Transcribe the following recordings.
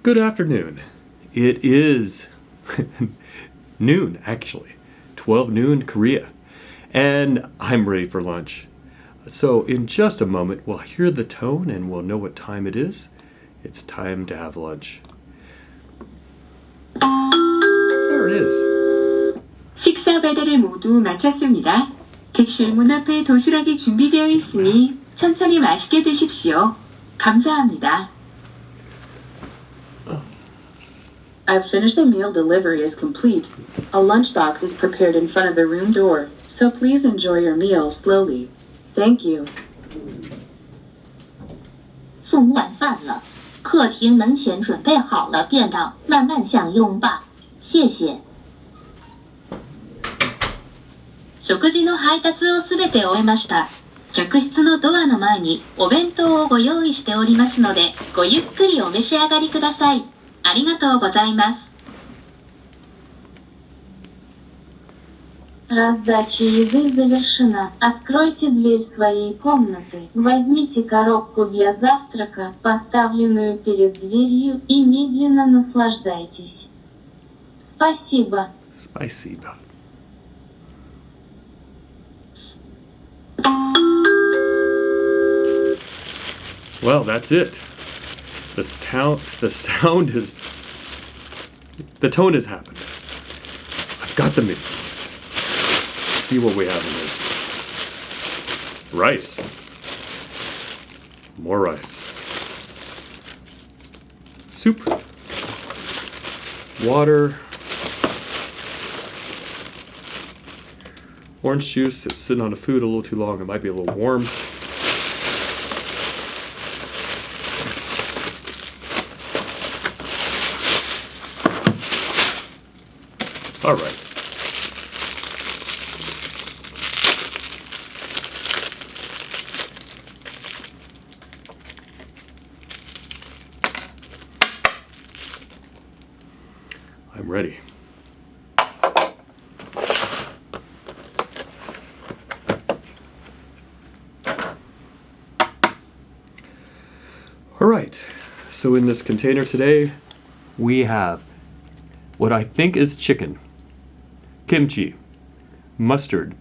Good afternoon. It is noon, actually. 12 noon Korea. And I'm ready for lunch. So in just a moment, we'll hear the tone and we'll know what time it is. It's time to have lunch. There it is. 식사 배달을 모두 마쳤습니다. 객실 문 앞에 도시락이 준비되어 있으니 천천히 맛있게 드십시오. 감사합니다. I've finished the meal delivery is complete. A lunchbox is prepared in front of the room door, so please enjoy your meal slowly. Thank you. 送晚饭了，客厅门前准备好了便当，慢慢享用吧。谢谢。食事の配達をすべて終えました。客室のドアの前にお弁当をご用意しておりますので、ごゆっくりお召し上がりください。ありがとうございます。Раздача еды завершена. Откройте дверь своей комнаты. Возьмите коробку для завтрака, поставленную перед дверью, и медленно наслаждайтесь. Спасибо. Спасибо. Well, that's it. The tone has happened. I've got the meat. Let's see what we have in here. Rice. More rice. Soup. Water. Orange juice. It's sitting on the food a little too long. It might be a little warm. All right. I'm ready. All right. So in this container today, we have what I think is chicken, kimchi, mustard,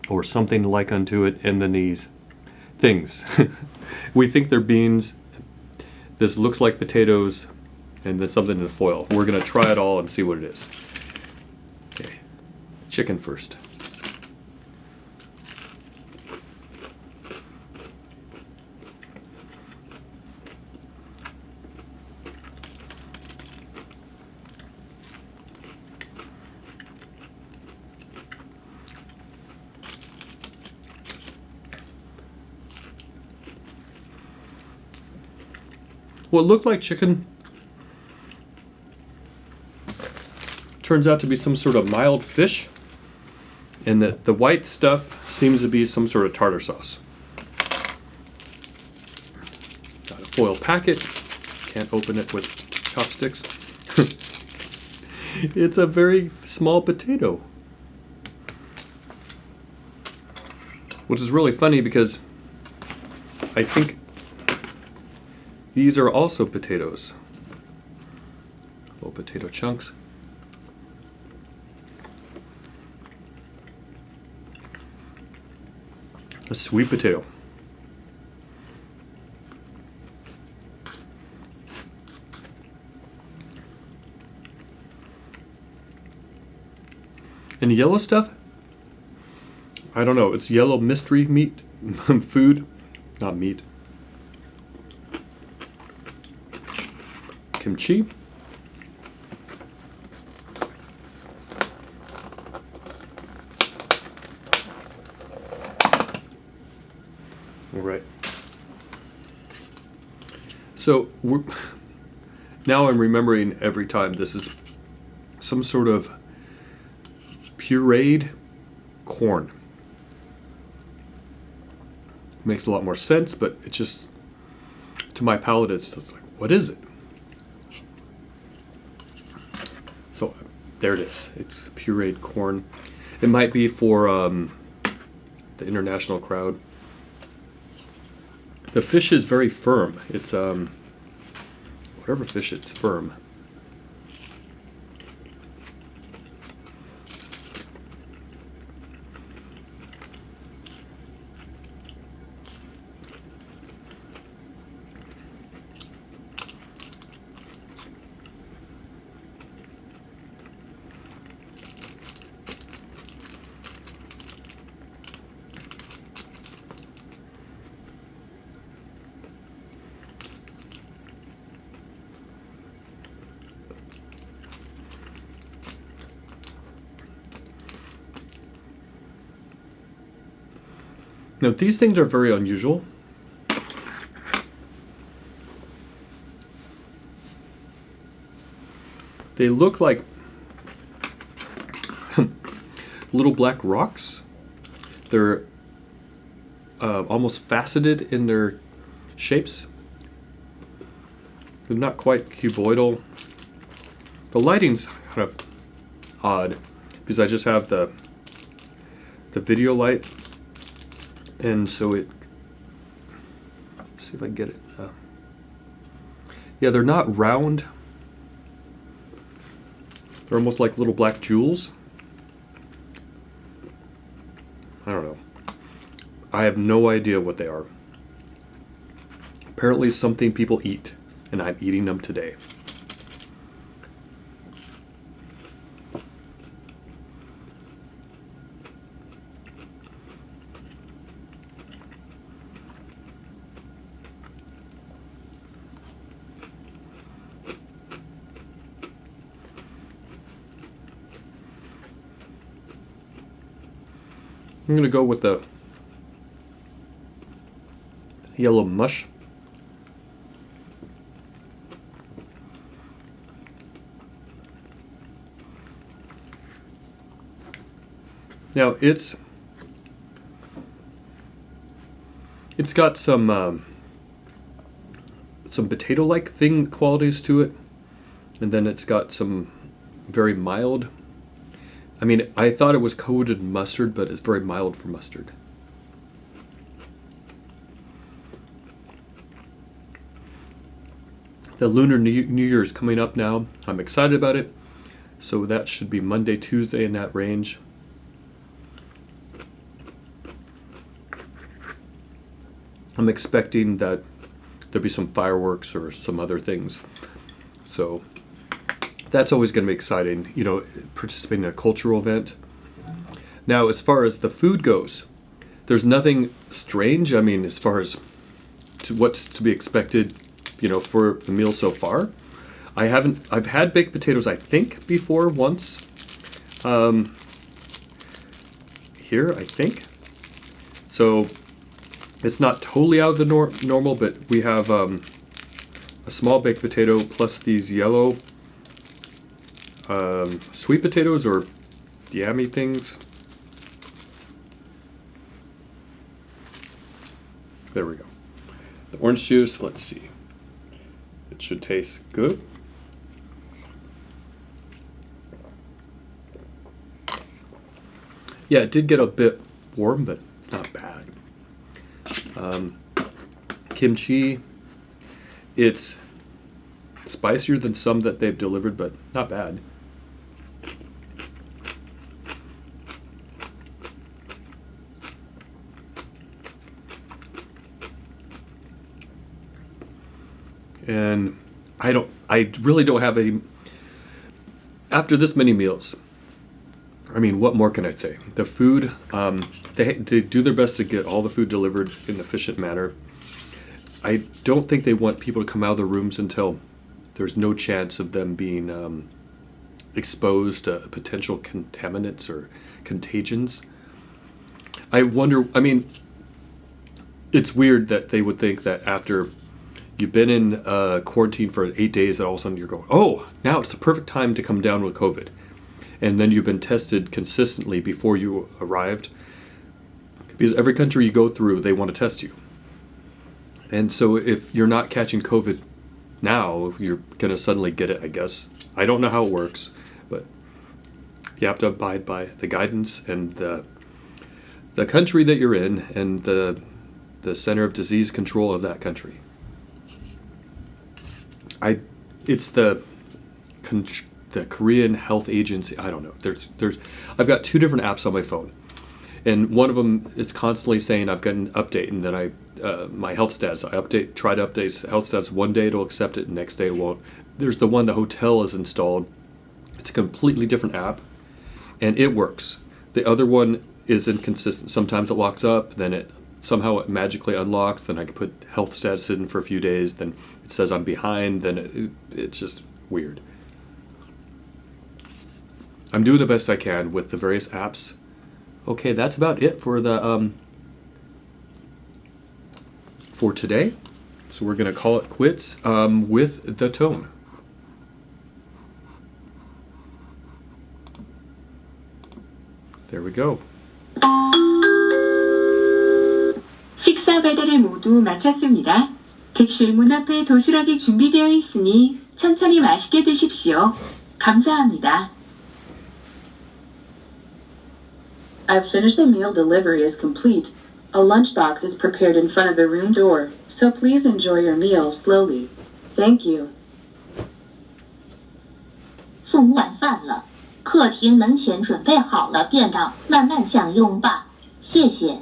or something like unto it, and then these things. We think they're beans. This looks like potatoes, and then something in the foil. We're gonna try it all and see what it is. Okay, chicken first. What looked like chicken turns out to be some sort of mild fish, and the white stuff seems to be some sort of tartar sauce. Got a foil packet. Can't open it with chopsticks. It's a very small potato, which is really funny because I think these are also potatoes. Little potato chunks. A sweet potato. And the yellow stuff? I don't know. It's yellow mystery meat. Food. Not meat. Kimchi. All right. So now I'm remembering every time this is some sort of pureed corn. Makes a lot more sense, but it's just, to my palate, it's just like, what is it? So there it is. It's pureed corn. It might be for the international crowd. The fish is very firm. It's whatever fish, it's firm. Now these things are very unusual. They look like little black rocks. They're almost faceted in their shapes. They're not quite cuboidal. The lighting's kind of odd because I just have the video light. And so let's see if I can get it. Yeah, they're not round. They're almost like little black jewels. I don't know. I have no idea what they are. Apparently something people eat, and I'm eating them today. I'm gonna go with the yellow mush. Now it's got some potato-like qualities to it, and then it's got some very mild. I mean, I thought it was coated in mustard, but it's very mild for mustard. The Lunar New Year is coming up now. I'm excited about it. So that should be Monday, Tuesday in that range. I'm expecting that there'll be some fireworks or some other things. So that's always going to be exciting, you know, participating in a cultural event. Now, as far as the food goes, there's nothing strange. I mean, as far as what's to be expected, you know, for the meal so far. I've had baked potatoes, I think, before once. Here, I think. So it's not totally out of the normal, but we have a small baked potato plus these yellow sweet potatoes or yammy things. There we go. The orange juice, let's see. It should taste good. Yeah, it did get a bit warm, but it's not bad. Kimchi, it's spicier than some that they've delivered, but not bad. And I really don't have any, after this many meals, I mean, what more can I say? The food, they do their best to get all the food delivered in an efficient manner. I don't think they want people to come out of their rooms until there's no chance of them being exposed to potential contaminants or contagions. I wonder, I mean, it's weird that they would think that after you've been in quarantine for 8 days that all of a sudden you're going, oh, now it's the perfect time to come down with COVID. And then you've been tested consistently before you arrived. Because every country you go through, they want to test you. And so if you're not catching COVID now, you're going to suddenly get it, I guess. I don't know how it works, but you have to abide by the guidance and the country that you're in and the Center of Disease Control of that country. it's the Korean health agency. I don't know. I've got two different apps on my phone, and one of them is constantly saying I've got an update, and then my health status. Try to update health status. One day it'll accept it, next day it won't. There's the one the hotel is installed. It's a completely different app, and it works. The other one is inconsistent. Sometimes it locks up, then it magically unlocks, then I can put health status in for a few days, then it says I'm behind, then it's just weird. I'm doing the best I can with the various apps. Okay, that's about it for the for today. So we're gonna call it quits with the tone. There we go. 식사 배달을 모두 마쳤습니다. 객실 문 앞에 도시락이 준비되어 있으니 천천히 맛있게 드십시오. 감사합니다. I've finished the meal delivery is complete. A lunchbox is prepared in front of the room door, so please enjoy your meal slowly. Thank you. 送晚饭了，客厅门前准备好了便当，慢慢享用吧。谢谢。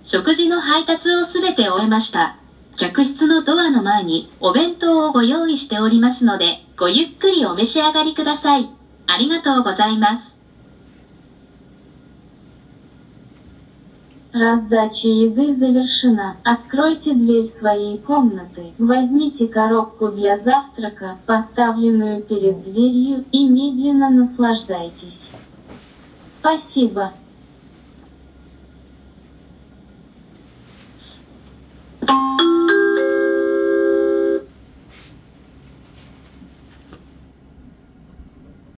食事の配達をすべて終えました。客室のドアの前にお弁当をご用意しておりますので、ごゆっくりお召し上がりください。ありがとうございます。Раздача еды завершена. Откройте дверь своей комнаты. Возьмите коробку для завтрака, поставленную перед дверью, и медленно наслаждайтесь. Спасибо.